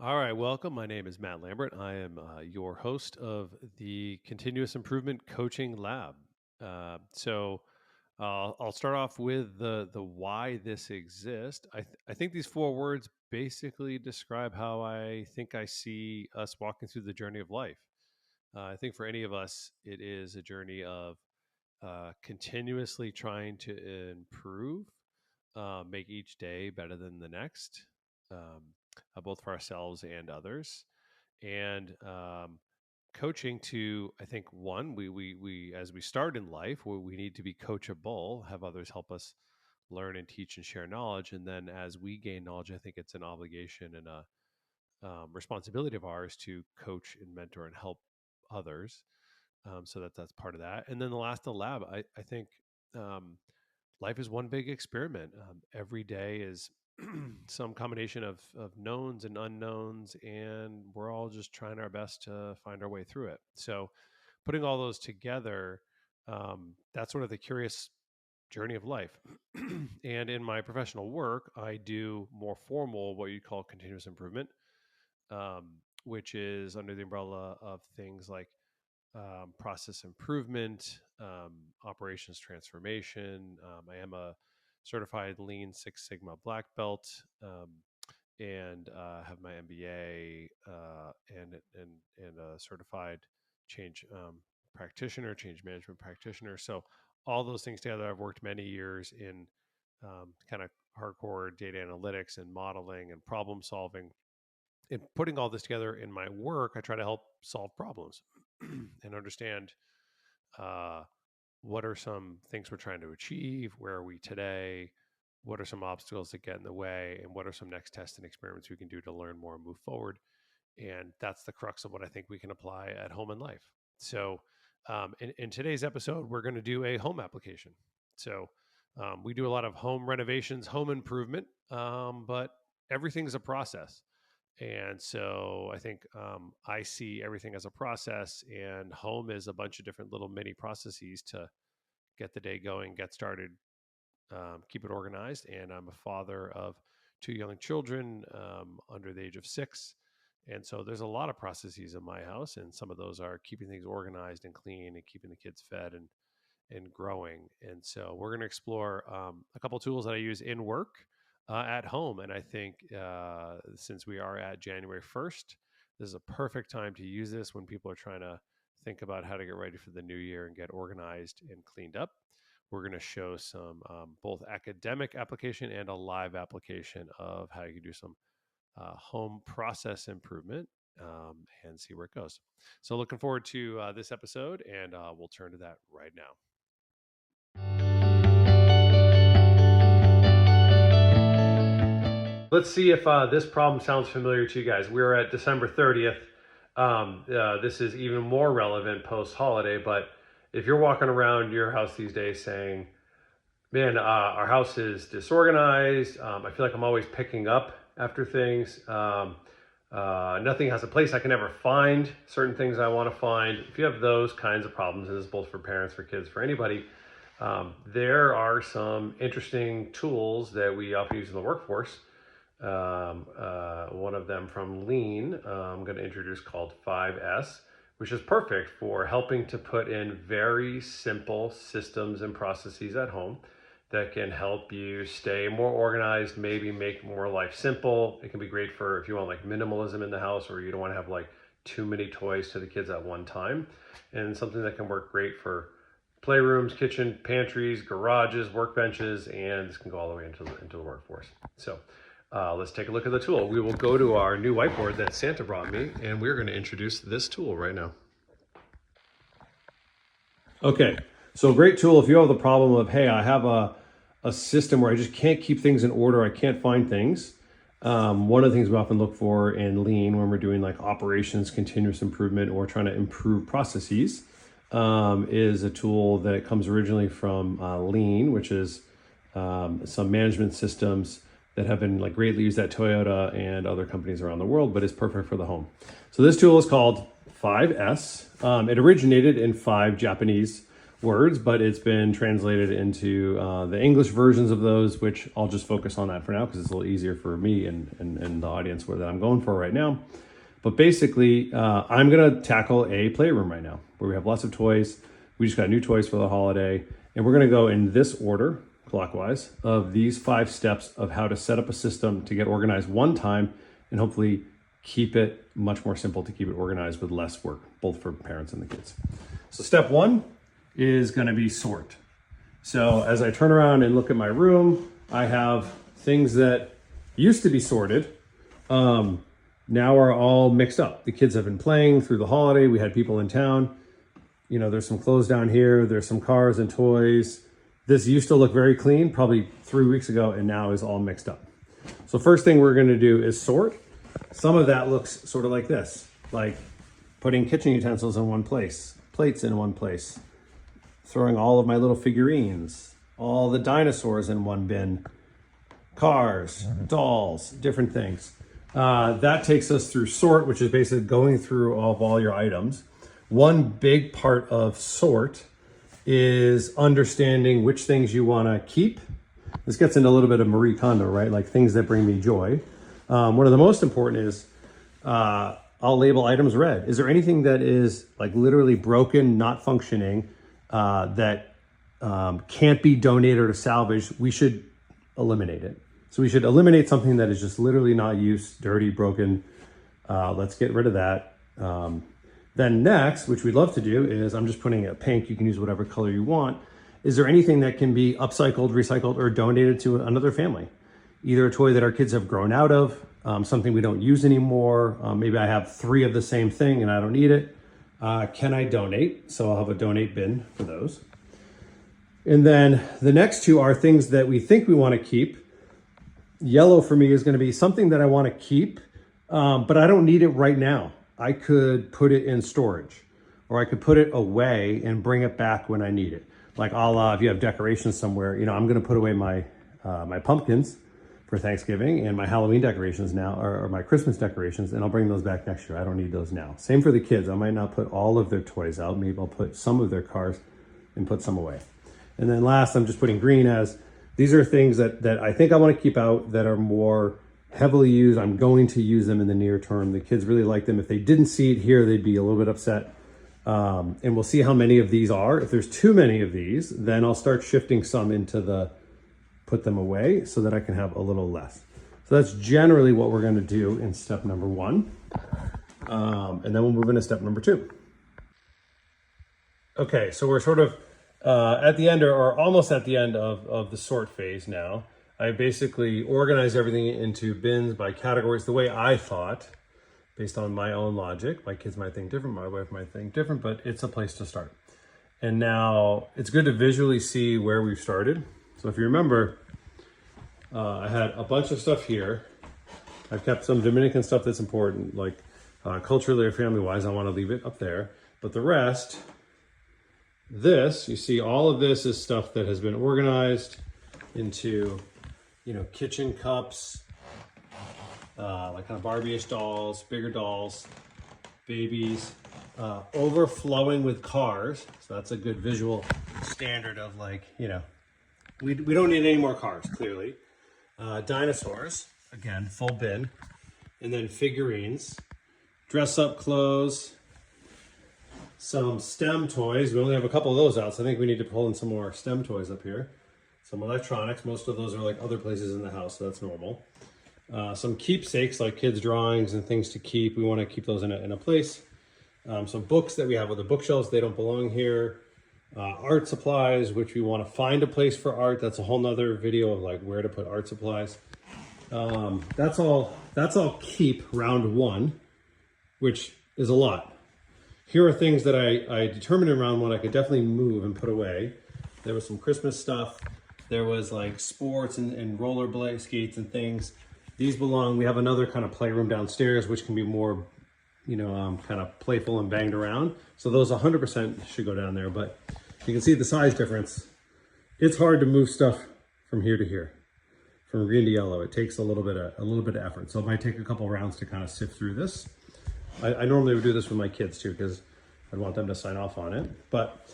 All right, welcome. My name is Matt Lambert. I am your host of the Continuous Improvement Coaching Lab. I'll start off with the why this exists. I think these four words basically describe how I think I see us walking through the journey of life. I think for any of us, it is a journey of continuously trying to improve, make each day better than the next, both for ourselves and others. And coaching to, I think, one, we as we start in life, we need to be coachable, have others help us learn and teach and share knowledge. And then as we gain knowledge, I think it's an obligation and a responsibility of ours to coach and mentor and help others. So that's part of that. And then the last, the lab, I think life is one big experiment. Every day is some combination of knowns and unknowns, and we're all just trying our best to find our way through it. So putting all those together, that's sort of the curious journey of life. And in my professional work, I do more formal, what you call continuous improvement, which is under the umbrella of things like process improvement, operations transformation. I am a certified Lean Six Sigma black belt, and have my MBA and a certified change practitioner, change management practitioner. So all those things together, I've worked many years in kind of hardcore data analytics and modeling and problem solving. And putting all this together in my work, I try to help solve problems and understand what are some things we're trying to achieve, where are we today, what are some obstacles that get in the way, and what are some next tests and experiments we can do to learn more and move forward. And that's the crux of what I think we can apply at home in life. So in today's episode, we're going to do a home application. So we do a lot of home renovations, home improvement, but everything's a process. And so I think I see everything as a process, and home is a bunch of different little mini processes to get the day going, get started, keep it organized. And I'm a father of two young children under the age of 6. And so there's a lot of processes in my house, and some of those are keeping things organized and clean and keeping the kids fed and growing. And so we're going to explore a couple tools that I use in work at home. And I think since we are at January 1st, this is a perfect time to use this when people are trying to think about how to get ready for the new year and get organized and cleaned up. We're going to show some both academic application and a live application of how you can do some home process improvement and see where it goes. So looking forward to this episode, and we'll turn to that right now. Let's see if this problem sounds familiar to you guys. We're at December 30th. This is even more relevant post-holiday, but if you're walking around your house these days saying, man, our house is disorganized, I feel like I'm always picking up after things, nothing has a place, I can never find certain things I want to find. If you have those kinds of problems, and this is both for parents, for kids, for anybody, there are some interesting tools that we often use in the workforce. One of them from Lean, I'm going to introduce, called 5S, which is perfect for helping to put in very simple systems and processes at home that can help you stay more organized, maybe make more life simple. It can be great for if you want like minimalism in the house, or you don't want to have like too many toys to the kids at one time, and something that can work great for playrooms, kitchen, pantries, garages, workbenches, and this can go all the way into the workforce. So let's take a look at the tool. We will go to our new whiteboard that Santa brought me, and we're going to introduce this tool right now. Okay, so a great tool if you have the problem of, hey, I have a system where I just can't keep things in order, I can't find things. One of the things we often look for in Lean when we're doing like operations, continuous improvement, or trying to improve processes is a tool that comes originally from Lean, which is some management systems that have been like greatly used at Toyota and other companies around the world, but is perfect for the home. So this tool is called 5S. It originated in 5 Japanese words, but it's been translated into the English versions of those, which I'll just focus on that for now because it's a little easier for me and the audience that I'm going for right now. But basically, I'm gonna tackle a playroom right now where we have lots of toys. We just got new toys for the holiday, and we're gonna go in this order, clockwise, of these 5 steps of how to set up a system to get organized one time and hopefully keep it much more simple to keep it organized with less work, both for parents and the kids. So step 1 is gonna be sort. So as I turn around and look at my room, I have things that used to be sorted, now are all mixed up. The kids have been playing through the holiday. We had people in town. You know, there's some clothes down here. There's some cars and toys. This used to look very clean, probably 3 weeks ago, and now is all mixed up. So first thing we're gonna do is sort. Some of that looks sort of like this, like putting kitchen utensils in one place, plates in one place, throwing all of my little figurines, all the dinosaurs in one bin, cars, dolls, different things. That takes us through sort, which is basically going through all your items. One big part of sort is understanding which things you want to keep. This gets into a little bit of Marie Kondo, right? Like things that bring me joy. One of the most important is I'll label items red. Is there anything that is like literally broken, not functioning, that can't be donated or salvaged? We should eliminate it. So we should eliminate something that is just literally not used, dirty, broken. Let's get rid of that. Then next, which we'd love to do, is I'm just putting a pink. You can use whatever color you want. Is there anything that can be upcycled, recycled, or donated to another family? Either a toy that our kids have grown out of, something we don't use anymore. Maybe I have 3 of the same thing and I don't need it. Can I donate? So I'll have a donate bin for those. And then the next 2 are things that we think we want to keep. Yellow for me is going to be something that I want to keep, but I don't need it right now. I could put it in storage, or I could put it away and bring it back when I need it. Like if you have decorations somewhere, you know, I'm going to put away my my pumpkins for Thanksgiving and my Halloween decorations now, or my Christmas decorations, and I'll bring those back next year. I don't need those now. Same for the kids. I might not put all of their toys out. Maybe I'll put some of their cars and put some away. And then last, I'm just putting green as these are things that I think I want to keep out that are more heavily used. I'm going to use them in the near term. The kids really like them. If they didn't see it here, they'd be a little bit upset. And we'll see how many of these are. If there's too many of these, then I'll start shifting some into the put them away so that I can have a little less. So that's generally what we're going to do in step number 1. And then we'll move into step number 2. Okay, so we're sort of at the end or almost at the end of the sort phase now. I basically organized everything into bins by categories the way I thought, based on my own logic. My kids might think different, my wife might think different, but it's a place to start. And now it's good to visually see where we've started. So if you remember, I had a bunch of stuff here. I've kept some Dominican stuff that's important, like culturally or family-wise, I want to leave it up there. But the rest, this, you see all of this is stuff that has been organized into, you know, kitchen cups, like kind of Barbie-ish dolls, bigger dolls, babies, overflowing with cars. So that's a good visual standard of like, you know, we don't need any more cars, clearly. Dinosaurs, again, full bin. And then figurines, dress up clothes, some STEM toys. We only have a couple of those out, so I think we need to pull in some more STEM toys up here. Some electronics, most of those are like other places in the house, so that's normal. Some keepsakes, like kids' drawings and things to keep. We want to keep those in a place. Some books that we have with the bookshelves, they don't belong here. Art supplies, which we want to find a place for art. That's a whole nother video of like where to put art supplies. That's all keep round 1, which is a lot. Here are things that I determined in round 1 I could definitely move and put away. There was some Christmas stuff. There was like sports and roller skates and things. These belong, we have another kind of playroom downstairs, which can be more, you know, kind of playful and banged around. So those 100% should go down there, but you can see the size difference. It's hard to move stuff from here to here, from green to yellow. It takes a little bit of effort. So it might take a couple rounds to kind of sift through this. I normally would do this with my kids too, because I'd want them to sign off on it. But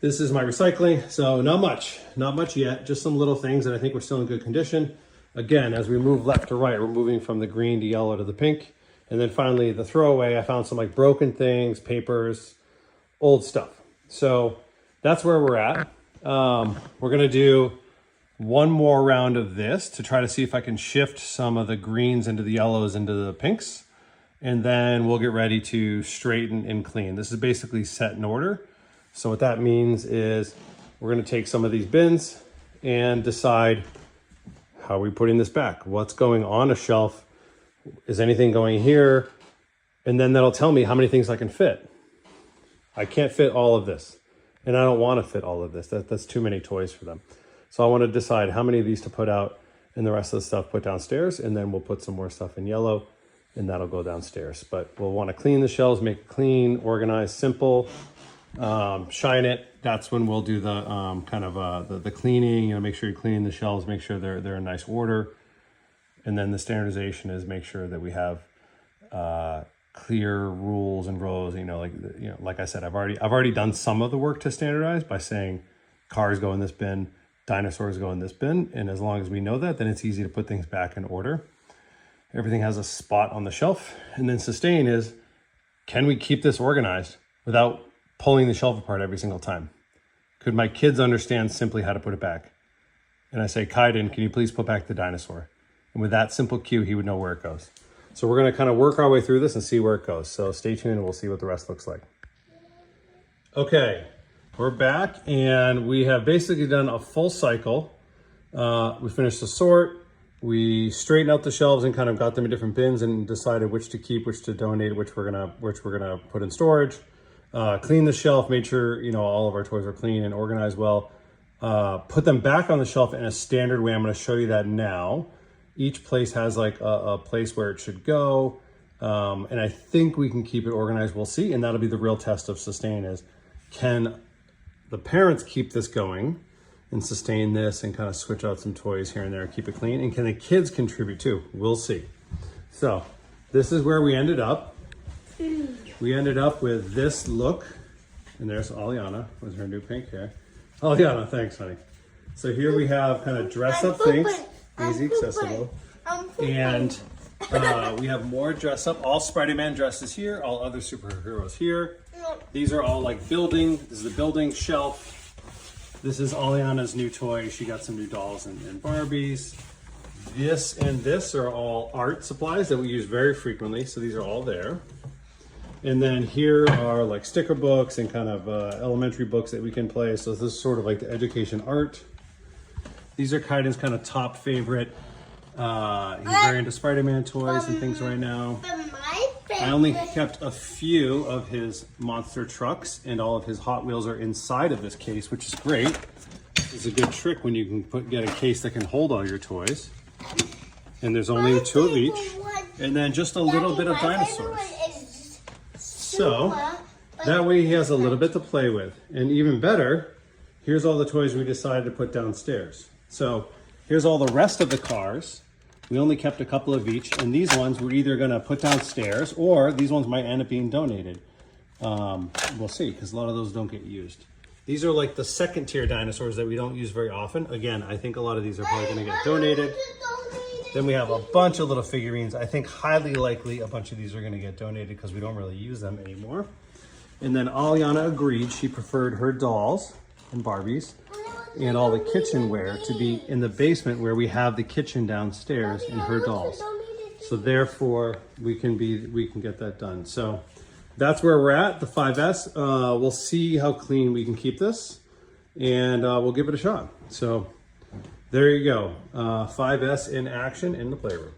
This is my recycling, so not much yet, just some little things that I think we're still in good condition. Again, as we move left to right, we're moving from the green to yellow to the pink. And then finally the throwaway, I found some like broken things, papers, old stuff. So that's where we're at. We're gonna do one more round of this to try to see if I can shift some of the greens into the yellows into the pinks. And then we'll get ready to straighten and clean. This is basically set in order. So what that means is we're gonna take some of these bins and decide how are we putting this back? What's going on a shelf? Is anything going here? And then that'll tell me how many things I can fit. I can't fit all of this. And I don't wanna fit all of this. That's too many toys for them. So I wanna decide how many of these to put out and the rest of the stuff put downstairs. And then we'll put some more stuff in yellow and that'll go downstairs. But we'll wanna clean the shelves, make it clean, organized, simple. Shine it. That's when we'll do the the cleaning. You know, make sure you're cleaning the shelves, make sure they're in nice order, and then the standardization is make sure that we have clear rules and rows. Like I said, I've already done some of the work to standardize by saying cars go in this bin, dinosaurs go in this bin, and as long as we know that, then it's easy to put things back in order. Everything has a spot on the shelf, and then sustain is, can we keep this organized without pulling the shelf apart every single time? Could my kids understand simply how to put it back? And I say, Kaiden, can you please put back the dinosaur? And with that simple cue, he would know where it goes. So we're gonna kind of work our way through this and see where it goes. So stay tuned and we'll see what the rest looks like. Okay, we're back and we have basically done a full cycle. We finished the sort, we straightened out the shelves and kind of got them in different bins and decided which to keep, which to donate, which we're gonna put in storage. Clean the shelf, made sure all of our toys are clean and organized well. Put them back on the shelf in a standard way. I'm going to show you that now. Each place has like a place where it should go, and I think we can keep it organized. We'll see, and that'll be the real test of sustain: is can the parents keep this going and sustain this and kind of switch out some toys here and there and keep it clean, and can the kids contribute too? We'll see. So this is where we ended up. We ended up with this look, and there's Aliana with her new pink hair. Aliana, thanks, honey. So here we have kind of dress up things, easy accessible. And we have more dress up, all Spider-Man dresses here, all other superheroes here. These are all like building, this is the building shelf. This is Aliana's new toy. She got some new dolls and Barbies. This and this are all art supplies that we use very frequently. So these are all there. And then here are like sticker books and kind of elementary books that we can play. So this is sort of like the education art. These are Kaiden's kind of top favorite. He's very into Spider-Man toys and things right now. I only kept a few of his monster trucks and all of his Hot Wheels are inside of this case, which is great. It's a good trick when you can get a case that can hold all your toys. And there's only 2 of each. And then just a little bit of dinosaurs. So that way he has a little bit to play with. And even better, here's all the toys we decided to put downstairs. So here's all the rest of the cars. We only kept a couple of each, and these ones we're either gonna put downstairs or these ones might end up being donated. We'll see, because a lot of those don't get used. These are like the second tier dinosaurs that we don't use very often. Again, I think a lot of these are probably gonna get donated. Then we have a bunch of little figurines. I think highly likely a bunch of these are gonna get donated because we don't really use them anymore. And then Aliana agreed, she preferred her dolls and Barbies and all the kitchenware to be in the basement where we have the kitchen downstairs and her dolls. So therefore we can get that done. So that's where we're at, the 5S. We'll see how clean we can keep this and we'll give it a shot. So there you go, 5S in action in the playroom.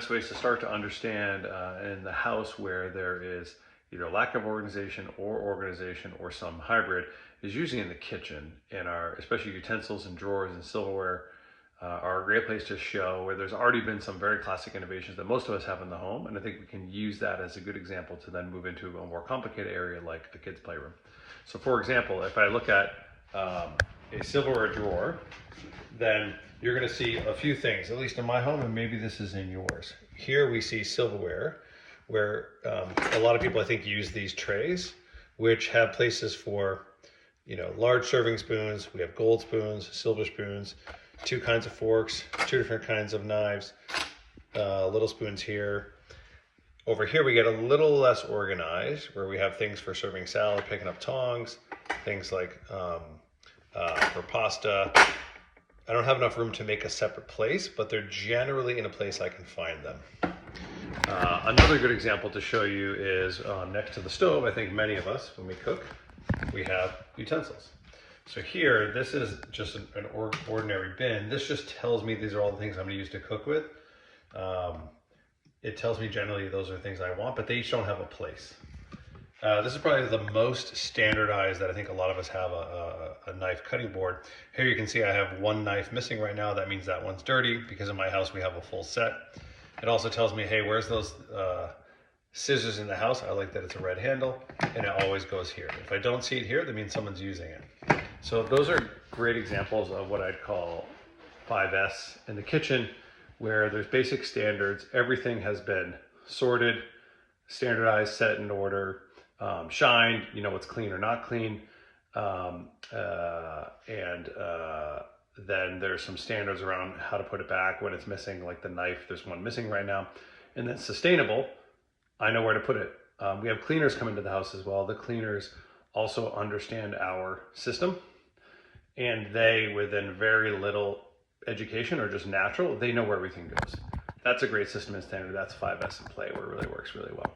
best ways to start to understand in the house where there is either lack of organization or some hybrid is usually in the kitchen. And our especially utensils and drawers and silverware are a great place to show where there's already been some very classic innovations that most of us have in the home. And I think we can use that as a good example to then move into a more complicated area like a kid's playroom. So for example, if I look at a silverware drawer, then you're going to see a few things, at least in my home, and maybe this is in yours. Here we see silverware, where a lot of people, I think, use these trays, which have places for, large serving spoons. We have gold spoons, silver spoons, 2 kinds of forks, 2 different kinds of knives, little spoons here. Over here we get a little less organized, where we have things for serving salad, picking up tongs, things like for pasta. I don't have enough room to make a separate place, but they're generally in a place I can find them. Another good example to show you is next to the stove. I think many of us, when we cook, we have utensils. So here, this is just an ordinary bin. This just tells me these are all the things I'm going to use to cook with. It tells me generally those are things I want, but they each don't have a place. This is probably the most standardized that I think a lot of us have a knife cutting board. Here you can see I have 1 knife missing right now. That means that one's dirty because in my house we have a full set. It also tells me, hey, where's those scissors in the house? I like that it's a red handle, and it always goes here. If I don't see it here, that means someone's using it. So those are great examples of what I'd call 5S in the kitchen, where there's basic standards. Everything has been sorted, standardized, set in order, shined, what's clean or not clean. Then there's some standards around how to put it back when it's missing, like the knife, there's one missing right now. And then sustainable, I know where to put it. We have cleaners come into the house as well. The cleaners also understand our system, and they, within very little education or just natural, they know where everything goes. That's a great system and standard. That's 5S in play, where it really works really well.